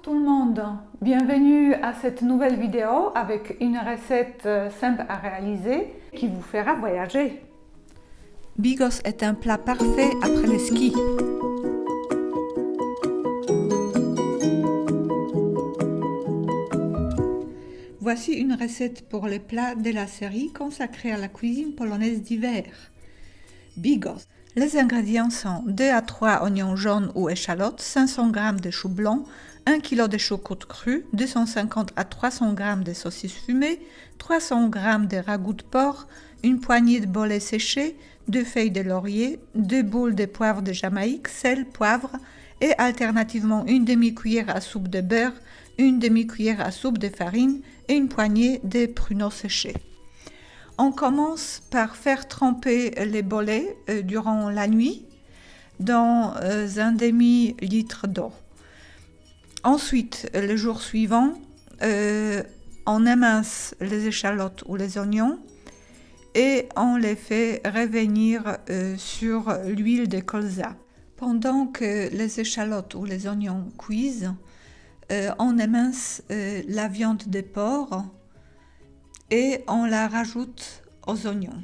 tout le monde, bienvenue à cette nouvelle vidéo avec une recette simple à réaliser qui vous fera voyager. Bigos est un plat parfait après le ski. Voici une recette pour les plats de la série consacrée à la cuisine polonaise d'hiver. Bigos. Les ingrédients sont 2 à 3 oignons jaunes ou échalotes, 500 g de choux blancs, 1 kg de choucroute crue, 250 à 300 g de saucisses fumées, 300 g de ragoût de porc, une poignée de bolets séchés, 2 feuilles de laurier, 2 boules de poivre de Jamaïque, sel, poivre et alternativement une demi-cuillère à soupe de beurre, une demi-cuillère à soupe de farine et une poignée de pruneaux séchés. On commence par faire tremper les bolets durant la nuit dans un demi-litre d'eau. Ensuite, le jour suivant, on émince les échalotes ou les oignons et on les fait revenir sur l'huile de colza. Pendant que les échalotes ou les oignons cuisent, on émince la viande de porc et on la rajoute aux oignons.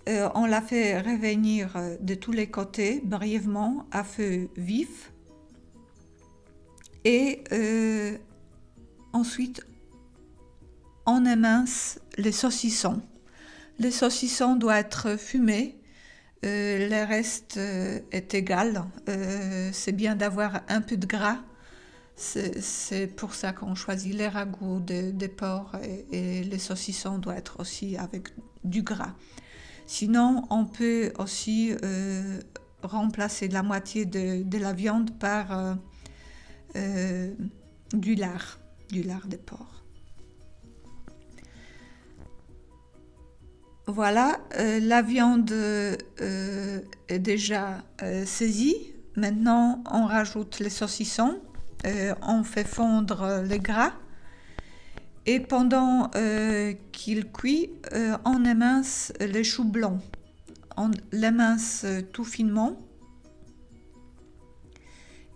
On la fait revenir de tous les côtés brièvement à feu vif et ensuite on émince les saucissons. Les saucissons doivent être fumés, le reste est égal. C'est bien d'avoir un peu de gras. C'est pour ça qu'on choisit les ragoûts de porc et les saucissons doivent être aussi avec du gras. Sinon, on peut aussi remplacer la moitié de la viande par du lard de porc. Voilà, la viande est déjà saisie. Maintenant, on rajoute les saucissons. On fait fondre le gras et pendant qu'il cuit, on émince les choux blancs. On l'émince tout finement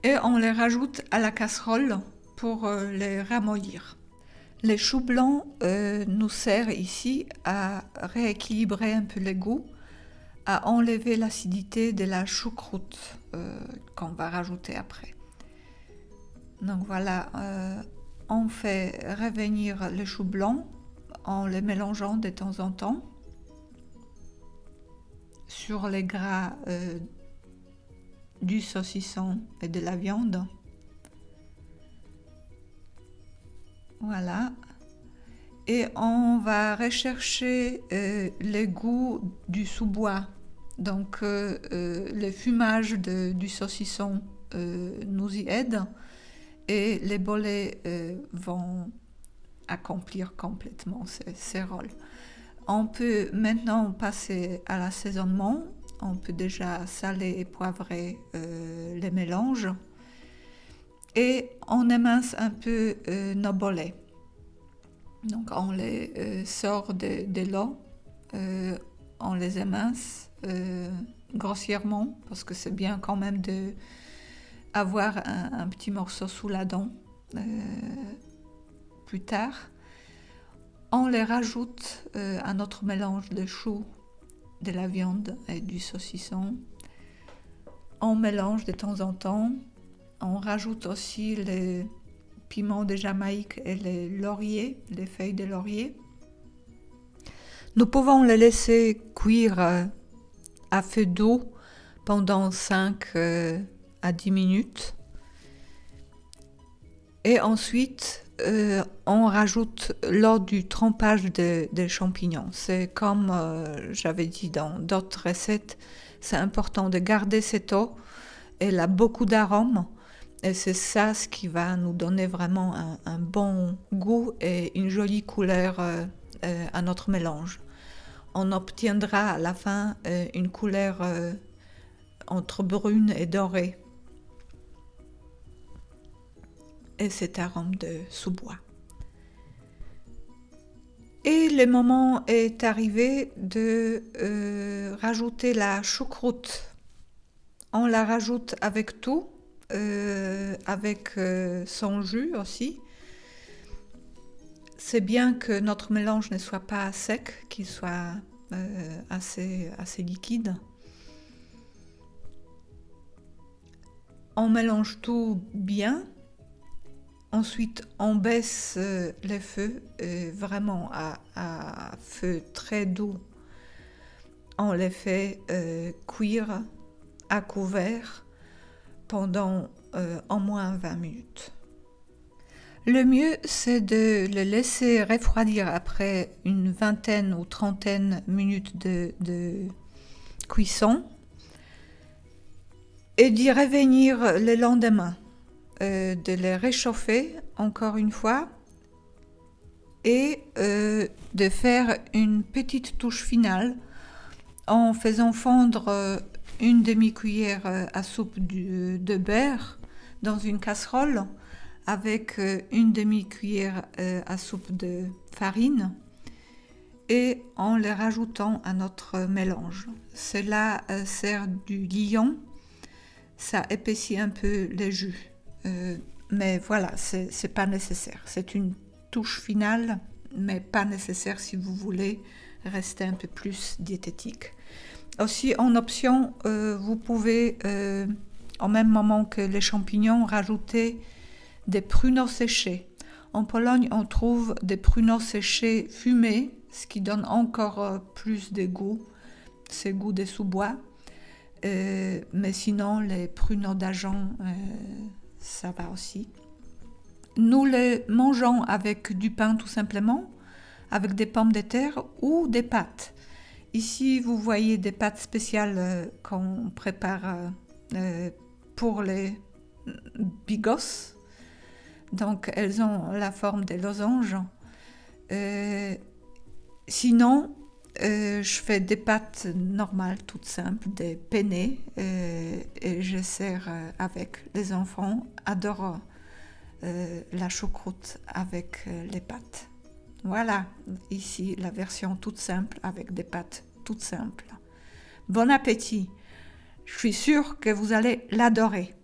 et on les rajoute à la casserole pour les ramollir. Les choux blancs nous servent ici à rééquilibrer un peu le goût, à enlever l'acidité de la choucroute qu'on va rajouter après. Donc voilà, on fait revenir le chou blanc en le mélangeant de temps en temps sur les gras du saucisson et de la viande. Voilà. Et on va rechercher le goût du sous-bois. Donc le fumage du saucisson nous y aide. Et les bolets vont accomplir complètement ces rôles. On peut maintenant passer à l'assaisonnement. On peut déjà saler et poivrer les mélanges. Et on émince un peu nos bolets. Donc on les sort de l'eau. On les émince grossièrement parce que c'est bien quand même de avoir un petit morceau sous la dent plus tard. On les rajoute à notre mélange de choux, de la viande et du saucisson. On mélange de temps en temps. On rajoute aussi les piments de Jamaïque et les lauriers, les feuilles de laurier. Nous pouvons les laisser cuire à feu doux pendant 5 à 10 minutes et ensuite on rajoute l'eau du trempage des champignons. C'est comme j'avais dit dans d'autres recettes, c'est important de garder cette eau. Elle a beaucoup d'arômes et c'est ça ce qui va nous donner vraiment un bon goût et une jolie couleur à notre mélange. On obtiendra à la fin une couleur entre brune et dorée. Et cet arôme de sous-bois. Et le moment est arrivé de rajouter la choucroute. On la rajoute avec tout, avec son jus aussi. C'est bien que notre mélange ne soit pas sec, qu'il soit assez liquide. On mélange tout bien. Ensuite, on baisse les feux vraiment à feu très doux. On les fait cuire à couvert pendant au moins 20 minutes. Le mieux, c'est de le laisser refroidir après une vingtaine ou trentaine minutes de cuisson et d'y revenir le lendemain, de les réchauffer encore une fois et de faire une petite touche finale en faisant fondre une demi-cuillère à soupe de beurre dans une casserole avec une demi-cuillère à soupe de farine et en les rajoutant à notre mélange. Cela sert du liant, ça épaissit un peu les jus. Mais voilà, c'est pas nécessaire. C'est une touche finale, mais pas nécessaire si vous voulez rester un peu plus diététique. Aussi, en option, vous pouvez, au même moment que les champignons, rajouter des pruneaux séchés. En Pologne, on trouve des pruneaux séchés fumés, ce qui donne encore plus de goût, c'est goût des sous-bois. Mais sinon, les pruneaux d'Agen, ça va aussi. Nous les mangeons avec du pain tout simplement, avec des pommes de terre ou des pâtes. Ici, vous voyez des pâtes spéciales qu'on prépare pour les bigos. Donc, elles ont la forme des losanges. Sinon, je fais des pâtes normales, toutes simples, des penne, et je sers avec. Les enfants adorent la choucroute avec les pâtes. Voilà, ici la version toute simple avec des pâtes toutes simples. Bon appétit! Je suis sûre que vous allez l'adorer.